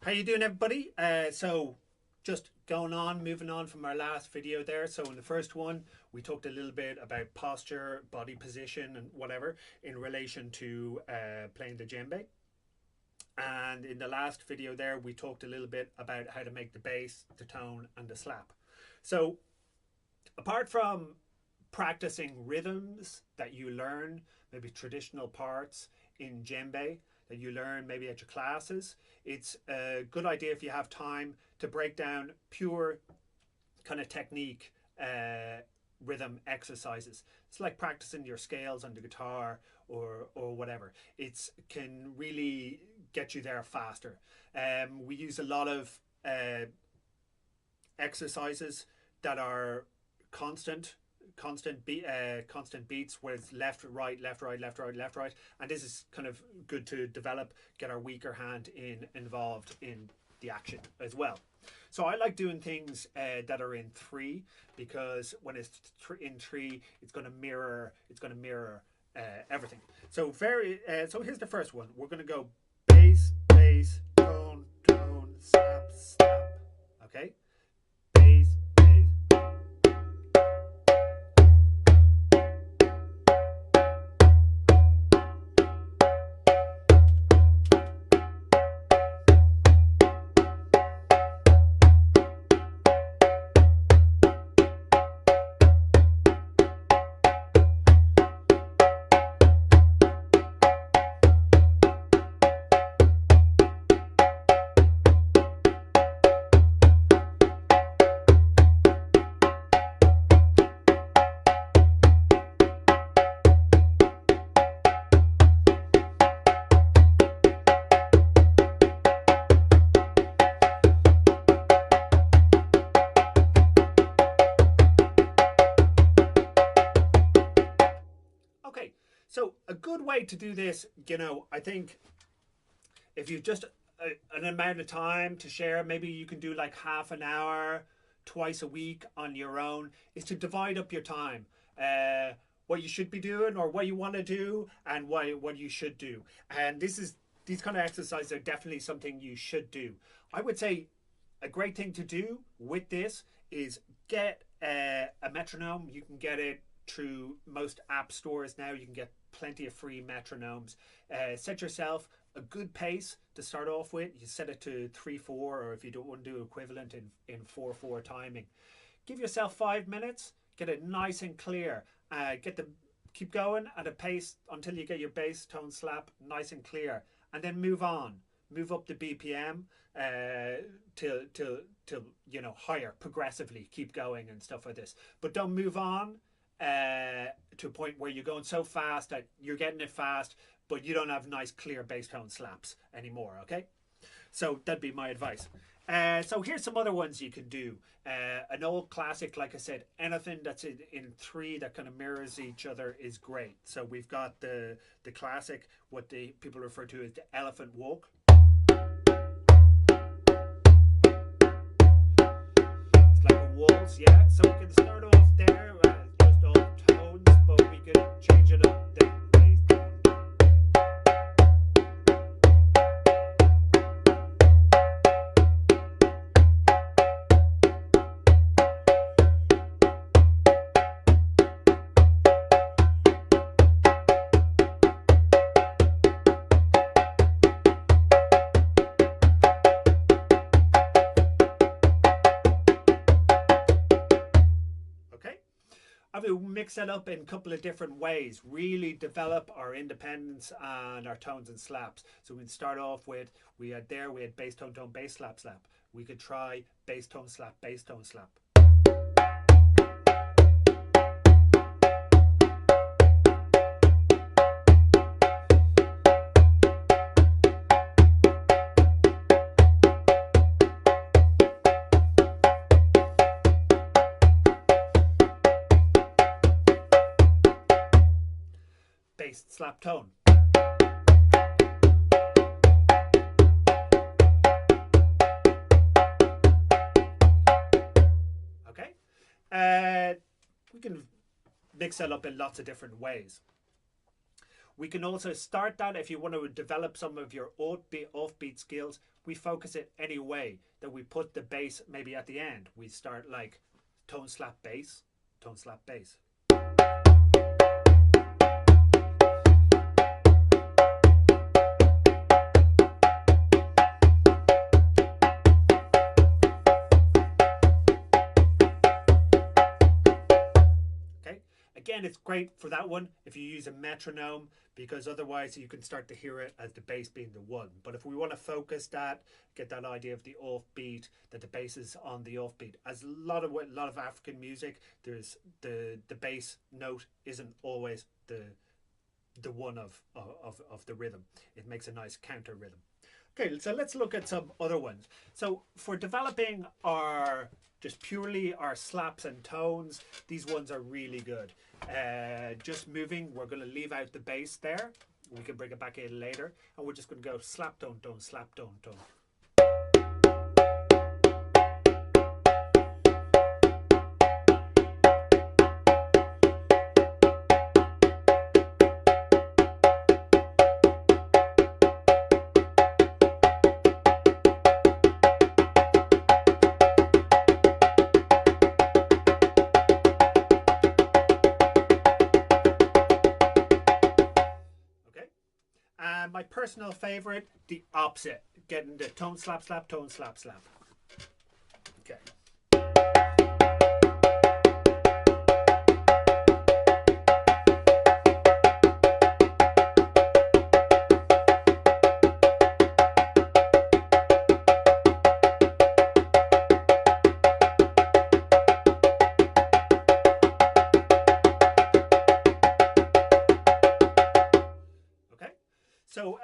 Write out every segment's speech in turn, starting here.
How you doing, everybody? So just moving on from our last video there. So in the first one, we talked a little bit about posture, body position, and whatever in relation to playing the djembe. And in the last video there, we talked a little bit about how to make the bass, the tone, and the slap. So apart from practicing rhythms that you learn, maybe traditional parts in djembe that you learn maybe at your classes, it's a good idea if you have time to break down pure kind of technique rhythm exercises. It's like practicing your scales on the guitar or whatever. It can really get you there faster. We use a lot of exercises that are constant constant beats with left right left right left right left right, and this is kind of good to develop, get our weaker hand involved in the action as well. So I like doing things that are in three, because when it's in three, it's going to mirror everything. So so here's the first one. We're going to go bass bass tone tone slap slap. Okay, bass bass. Okay, so a good way to do this, I think if you just an amount of time to share, maybe you can do like half an hour twice a week on your own, is to divide up your time. What you should be doing, or what you want to do, and what you should do. And these kind of exercises are definitely something you should do. I would say a great thing to do with this is get a metronome. You can get it through most app stores now. You can get plenty of free metronomes. Set yourself a good pace to start off with. You set it to 3/4, or if you don't want to do equivalent in 4/4 timing. Give yourself 5 minutes. Get it nice and clear. Keep going at a pace until you get your bass tone slap nice and clear, and then move on. Move up the BPM till higher progressively. Keep going and stuff like this, but don't move on to a point where you're going so fast that you're getting it fast, but you don't have nice clear bass tone slaps anymore. Okay, so that'd be my advice. So here's some other ones you can do. An old classic, like I said, anything that's in three that kind of mirrors each other is great. So we've got the classic, what the people refer to as the elephant walk. It's like a waltz, yeah. So we can start off there, just all tones, but we could change it up there. I will mix it up in a couple of different ways, really develop our independence and our tones and slaps. So we can start off with, we had bass tone tone bass slap slap. We could try bass tone slap bass tone slap. Bass slap tone. Okay, we can mix that up in lots of different ways. We can also start that if you want to develop some of your offbeat skills. we focus it any way that we put the bass maybe at the end. We start like tone slap bass, tone slap bass. Okay. Again, it's great for that one if you use a metronome, because otherwise you can start to hear it as the bass being the one. But if we want to focus that, get that idea of the offbeat, that the bass is on the offbeat. As a lot of African music, there's the bass note isn't always the one of the rhythm. It makes a nice counter rhythm. Okay, so let's look at some other ones. So for developing our just purely our slaps and tones, these ones are really good. Just moving, we're going to leave out the bass there. We can bring it back in later, and we're just going to go slap tone tone slap tone tone. And my personal favorite, the opposite, getting the tone slap slap, tone slap slap. Okay. So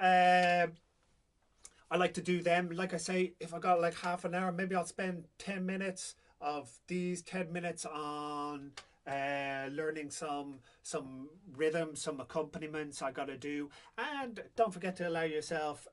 I like to do them. Like I say, if I got like half an hour, maybe I'll spend 10 minutes of these 10 minutes on learning some rhythm, some accompaniments I got to do. And don't forget to allow yourself,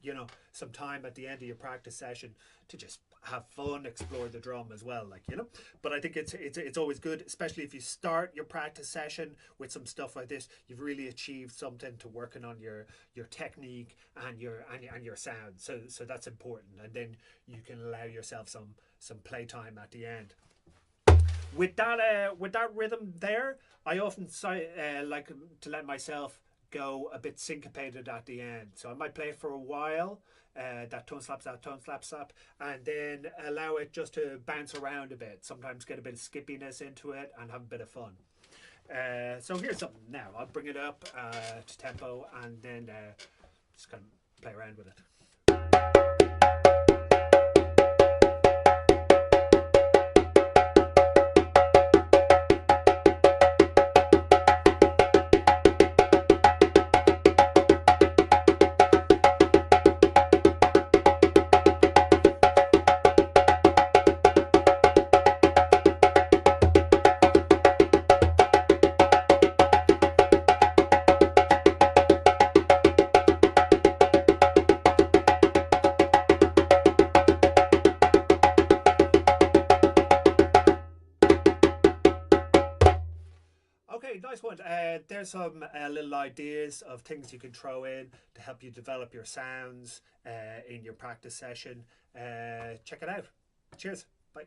you know, some time at the end of your practice session to just have fun, explore the drum as well, like, you know. But I think it's always good, especially if you start your practice session with some stuff like this. You've really achieved something to working on your technique and your sound. So that's important, and then you can allow yourself some playtime at the end. With that rhythm there, I often like to let myself go a bit syncopated at the end. So I might play it for a while, that tone slap slap, tone slap slap, and then allow it just to bounce around a bit. Sometimes get a bit of skippiness into it and have a bit of fun. So here's something now. I'll bring it up to tempo and then just kind of play around with it. Okay, nice one. There's some little ideas of things you can throw in to help you develop your sounds in your practice session. Check it out. Cheers. Bye.